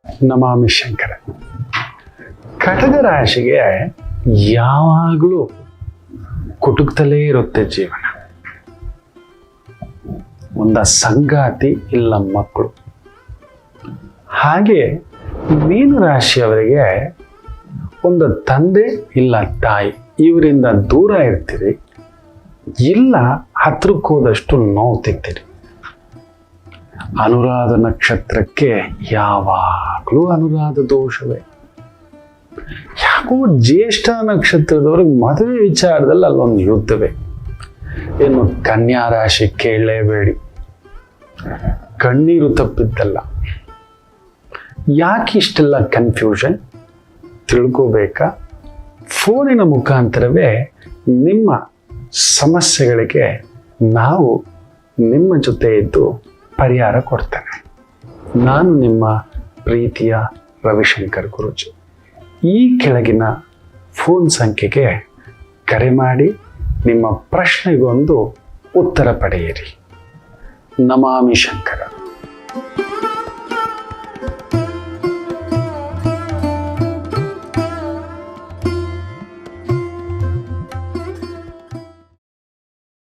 ನಮಾಮಿ ಶಂಕರ. ಕಟಕ ರಾಶಿಗೆ ಯಾವಾಗಲೂ ಕುಟುಕ್ತಲೇ ಇರುತ್ತೆ ಜೀವನ. ಒಂದ ಸಂಗಾತಿ ಇಲ್ಲ ಮಕ್ಕಳು. ಹಾಗೆ ಮೀನ ರಾಶಿಯವರಿಗೆ ಒಂದು ತಂದೆ ಇಲ್ಲ ತಾಯಿ, ಇವರಿಂದ ದೂರ ಇರ್ತೀರಿ, ಇಲ್ಲ ಹತ್ರಕ್ಕೆ ಹೋದಷ್ಟು ನೋವು ತಿಂತೀರಿ. ಅನುರಾಧ ನಕ್ಷತ್ರಕ್ಕೆ ಯಾವಾಗಲೂ ಅನುರಾಧ ದೋಷವೇ. ಯಾಕೋ ಜ್ಯೇಷ್ಠ ನಕ್ಷತ್ರದವ್ರಿಗೆ ಮದುವೆ ವಿಚಾರದಲ್ಲಿ ಅಲ್ಲೊಂದು ಯುದ್ಧವೇ. ಇನ್ನು ಕನ್ಯಾ ರಾಶಿ ಕೇಳಲೇಬೇಡಿ, ಕಣ್ಣೀರು ತಪ್ಪಿದ್ದಲ್ಲ. ಯಾಕೆ ಇಷ್ಟೆಲ್ಲ ಕನ್ಫ್ಯೂಷನ್ ತಿಳ್ಕೋಬೇಕಾ? ಫೋನಿನ ಮುಖಾಂತರವೇ ನಿಮ್ಮ ಸಮಸ್ಯೆಗಳಿಗೆ ನಾವು ನಿಮ್ಮ ಜೊತೆ ಇದ್ದು ಪರಿಹಾರ ಕೊಡ್ತೇನೆ. ನಾನು ನಿಮ್ಮ ಪ್ರೀತಿಯ ರವಿಶಂಕರ್ ಗುರೂಜಿ. ಈ ಕೆಳಗಿನ ಫೋನ್ ಸಂಖ್ಯೆಗೆ ಕರೆ ಮಾಡಿ ನಿಮ್ಮ ಪ್ರಶ್ನೆಗೊಂದು ಉತ್ತರ ಪಡೆಯಿರಿ. ನಮಾಮಿ ಶಂಕರ.